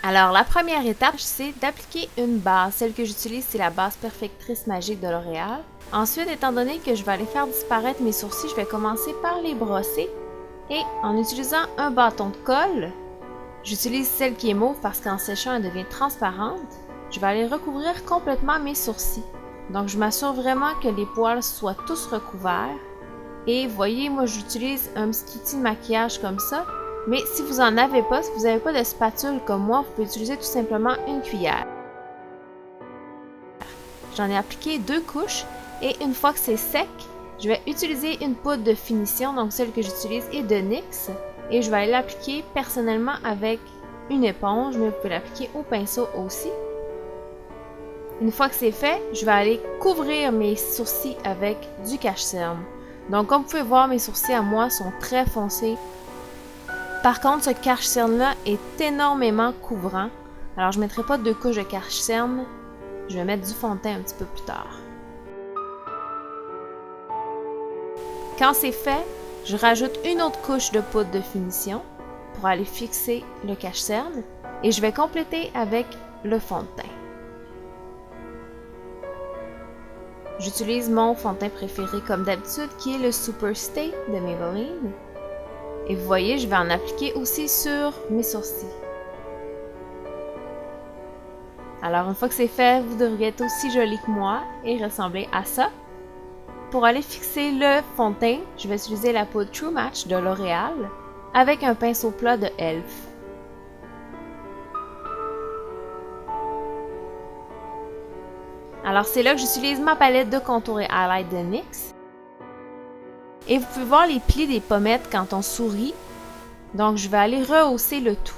Alors, la première étape, c'est d'appliquer une base. Celle que j'utilise, c'est la base Perfectrice Magique de L'Oréal. Ensuite, étant donné que je vais aller faire disparaître mes sourcils, je vais commencer par les brosser. Et en utilisant un bâton de colle, j'utilise celle qui est mauve parce qu'en séchant, elle devient transparente. Je vais aller recouvrir complètement mes sourcils. Donc, je m'assure vraiment que les poils soient tous recouverts. Et voyez, moi, j'utilise un petit outil de maquillage comme ça. Mais si vous en avez pas, si vous n'avez pas de spatule comme moi, vous pouvez utiliser tout simplement une cuillère. J'en ai appliqué 2 couches et une fois que c'est sec, je vais utiliser une poudre de finition, donc celle que j'utilise est de NYX. Et je vais aller l'appliquer personnellement avec une éponge, mais vous pouvez l'appliquer au pinceau aussi. Une fois que c'est fait, je vais aller couvrir mes sourcils avec du cache-cerne. Donc comme vous pouvez voir, mes sourcils à moi sont très foncés. Par contre, ce cache-cerne-là est énormément couvrant. Alors, je ne mettrai pas 2 couches de cache-cerne. Je vais mettre du fond de teint un petit peu plus tard. Quand c'est fait, je rajoute une autre couche de poudre de finition pour aller fixer le cache-cerne. Et je vais compléter avec le fond de teint. J'utilise mon fond de teint préféré comme d'habitude, qui est le Super Stay de Maybelline. Et vous voyez, je vais en appliquer aussi sur mes sourcils. Alors, une fois que c'est fait, vous devriez être aussi joli que moi et ressembler à ça. Pour aller fixer le fond de teint, je vais utiliser la poudre True Match de L'Oréal avec un pinceau plat de Elf. Alors, c'est là que j'utilise ma palette de contour et highlight de NYX. Et vous pouvez voir les plis des pommettes quand on sourit. Donc, je vais aller rehausser le tout.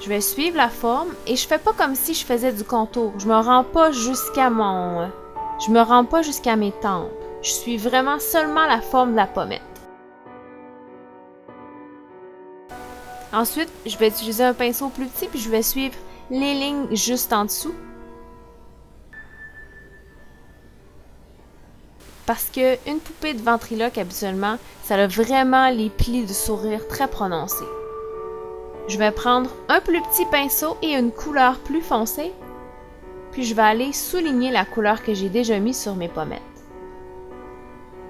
Je vais suivre la forme et je fais pas comme si je faisais du contour. Je me rends pas jusqu'à mes tempes. Je suis vraiment seulement la forme de la pommette. Ensuite, je vais utiliser un pinceau plus petit puis je vais suivre les lignes juste en dessous. Parce qu'une poupée de ventriloque, habituellement, ça a vraiment les plis de sourire très prononcés. Je vais prendre un plus petit pinceau et une couleur plus foncée, puis je vais aller souligner la couleur que j'ai déjà mise sur mes pommettes.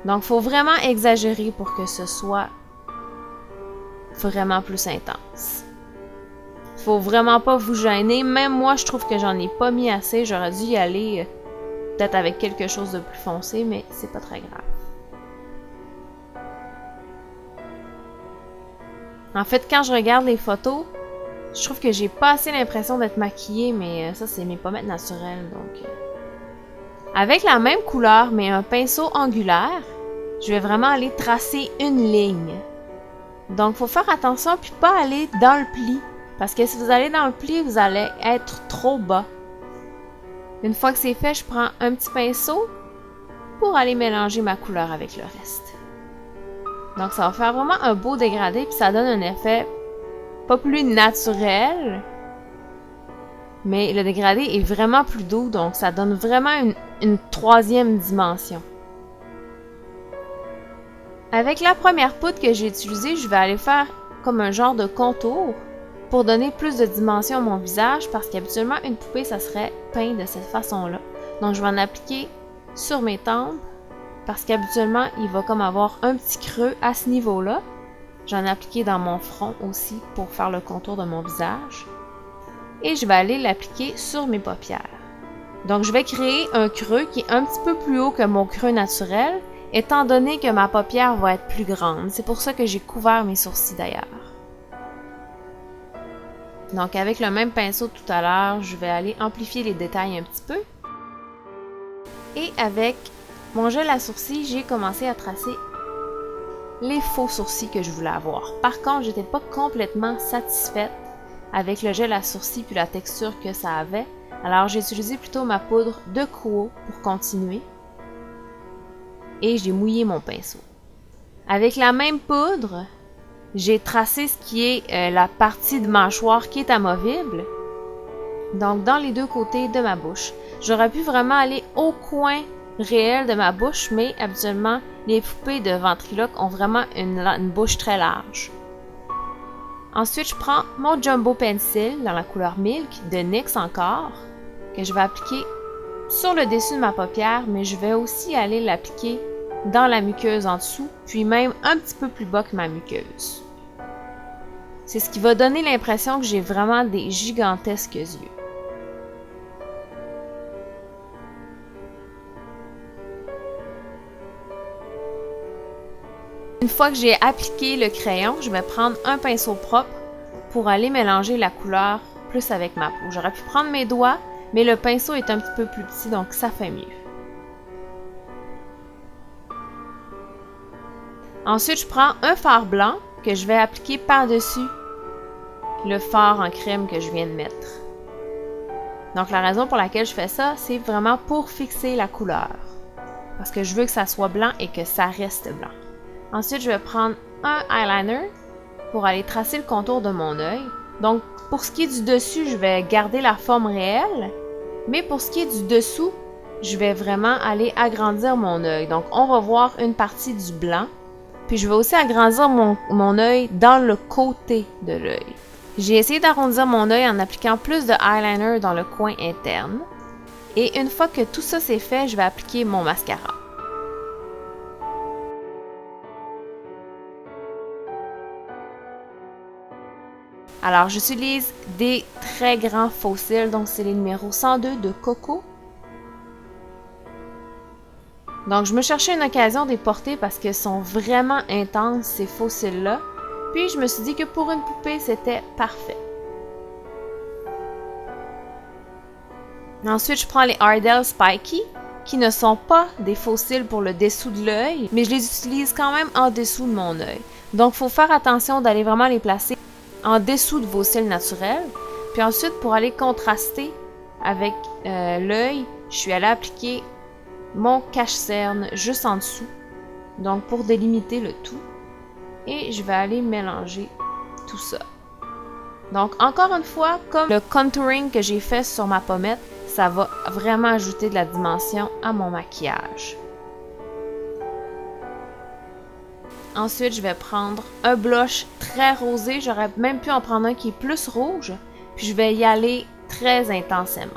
Donc, il faut vraiment exagérer pour que ce soit vraiment plus intense. Faut vraiment pas vous gêner. Même moi, je trouve que j'en ai pas mis assez. J'aurais dû y aller peut-être avec quelque chose de plus foncé, mais c'est pas très grave. En fait, quand je regarde les photos, je trouve que j'ai pas assez l'impression d'être maquillée, mais ça, c'est mes pommettes naturelles, donc... Avec la même couleur, mais un pinceau angulaire, je vais vraiment aller tracer une ligne. Donc, il faut faire attention puis pas aller dans le pli, parce que si vous allez dans le pli, vous allez être trop bas. Une fois que c'est fait, je prends un petit pinceau pour aller mélanger ma couleur avec le reste. Donc, ça va faire vraiment un beau dégradé, puis ça donne un effet pas plus naturel, mais le dégradé est vraiment plus doux, donc ça donne vraiment une troisième dimension. Avec la première poudre que j'ai utilisée, je vais aller faire comme un genre de contour pour donner plus de dimension à mon visage, parce qu'habituellement, une poupée, ça serait peint de cette façon-là. Donc, je vais en appliquer sur mes tempes, parce qu'habituellement, il va comme avoir un petit creux à ce niveau-là. J'en ai appliqué dans mon front aussi pour faire le contour de mon visage. Et je vais aller l'appliquer sur mes paupières. Donc, je vais créer un creux qui est un petit peu plus haut que mon creux naturel, étant donné que ma paupière va être plus grande. C'est pour ça que j'ai couvert mes sourcils d'ailleurs. Donc, avec le même pinceau tout à l'heure, je vais aller amplifier les détails un petit peu. Et avec mon gel à sourcils, j'ai commencé à tracer les faux sourcils que je voulais avoir. Par contre, j'étais pas complètement satisfaite avec le gel à sourcils puis la texture que ça avait. Alors, j'ai utilisé plutôt ma poudre de Quo pour continuer. Et j'ai mouillé mon pinceau. Avec la même poudre, j'ai tracé ce qui est la partie de mâchoire qui est amovible. Donc, dans les deux côtés de ma bouche. J'aurais pu vraiment aller au coin réel de ma bouche, mais habituellement, les poupées de ventriloque ont vraiment une bouche très large. Ensuite, je prends mon Jumbo Pencil dans la couleur Milk de NYX encore, que je vais appliquer sur le dessus de ma paupière, mais je vais aussi aller l'appliquer dans la muqueuse en dessous, puis même un petit peu plus bas que ma muqueuse. C'est ce qui va donner l'impression que j'ai vraiment des gigantesques yeux. Une fois que j'ai appliqué le crayon, je vais prendre un pinceau propre pour aller mélanger la couleur plus avec ma peau. J'aurais pu prendre mes doigts, mais le pinceau est un petit peu plus petit, donc ça fait mieux. Ensuite, je prends un fard blanc que je vais appliquer par-dessus le fard en crème que je viens de mettre. Donc la raison pour laquelle je fais ça, c'est vraiment pour fixer la couleur. Parce que je veux que ça soit blanc et que ça reste blanc. Ensuite, je vais prendre un eyeliner pour aller tracer le contour de mon œil. Donc, pour ce qui est du dessus, je vais garder la forme réelle. Mais pour ce qui est du dessous, je vais vraiment aller agrandir mon œil. Donc, on va voir une partie du blanc. Puis, je vais aussi agrandir mon œil dans le côté de l'œil. J'ai essayé d'arrondir mon œil en appliquant plus de eyeliner dans le coin interne. Et une fois que tout ça c'est fait, je vais appliquer mon mascara. Alors, j'utilise des très grands faux cils, donc c'est les numéros 102 de Coco. Donc, je me cherchais une occasion de les porter parce qu'ils sont vraiment intenses, ces faux cils-là. Puis, je me suis dit que pour une poupée, c'était parfait. Ensuite, je prends les Ardell Spiky, qui ne sont pas des faux cils pour le dessous de l'œil, mais je les utilise quand même en dessous de mon œil. Donc, il faut faire attention d'aller vraiment les placer en dessous de vos cils naturels. Puis ensuite, pour aller contraster avec l'œil, je suis allée appliquer mon cache-cerne juste en dessous. Donc, pour délimiter le tout. Et je vais aller mélanger tout ça. Donc, encore une fois, comme le contouring que j'ai fait sur ma pommette, ça va vraiment ajouter de la dimension à mon maquillage. Ensuite, je vais prendre un blush très rosé. J'aurais même pu en prendre un qui est plus rouge. Puis je vais y aller très intensément.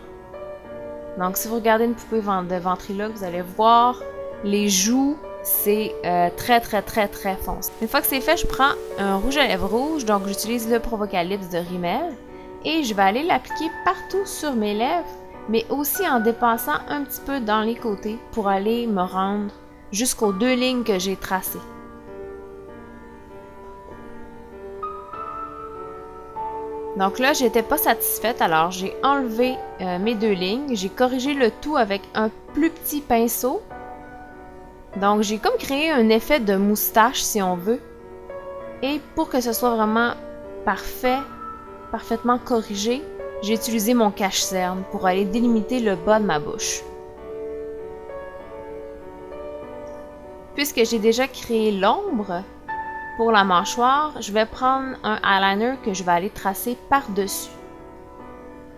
Donc, si vous regardez une poupée de ventriloque, vous allez voir les joues, c'est très foncé. Une fois que c'est fait, je prends un rouge à lèvres rouge. Donc, j'utilise le Provocalypse de Rimmel. Et je vais aller l'appliquer partout sur mes lèvres, mais aussi en dépassant un petit peu dans les côtés pour aller me rendre jusqu'aux 2 lignes que j'ai tracées. Donc là, j'étais pas satisfaite, alors j'ai enlevé mes 2 lignes. J'ai corrigé le tout avec un plus petit pinceau. Donc j'ai comme créé un effet de moustache, si on veut. Et pour que ce soit vraiment parfait, parfaitement corrigé, j'ai utilisé mon cache-cerne pour aller délimiter le bas de ma bouche. Puisque j'ai déjà créé l'ombre, pour la mâchoire, je vais prendre un eyeliner que je vais aller tracer par-dessus.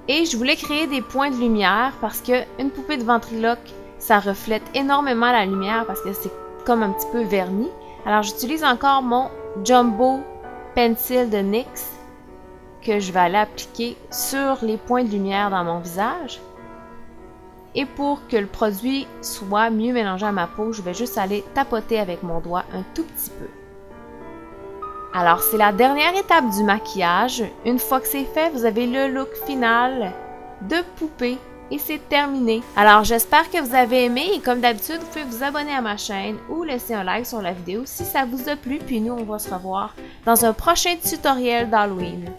Et je voulais créer des points de lumière parce qu'une poupée de ventriloque, ça reflète énormément la lumière parce que c'est comme un petit peu verni. Alors j'utilise encore mon Jumbo Pencil de NYX que je vais aller appliquer sur les points de lumière dans mon visage. Et pour que le produit soit mieux mélangé à ma peau, je vais juste aller tapoter avec mon doigt un tout petit peu. Alors, c'est la dernière étape du maquillage. Une fois que c'est fait, vous avez le look final de poupée et c'est terminé. Alors, j'espère que vous avez aimé et comme d'habitude, vous pouvez vous abonner à ma chaîne ou laisser un like sur la vidéo si ça vous a plu. Puis nous, on va se revoir dans un prochain tutoriel d'Halloween.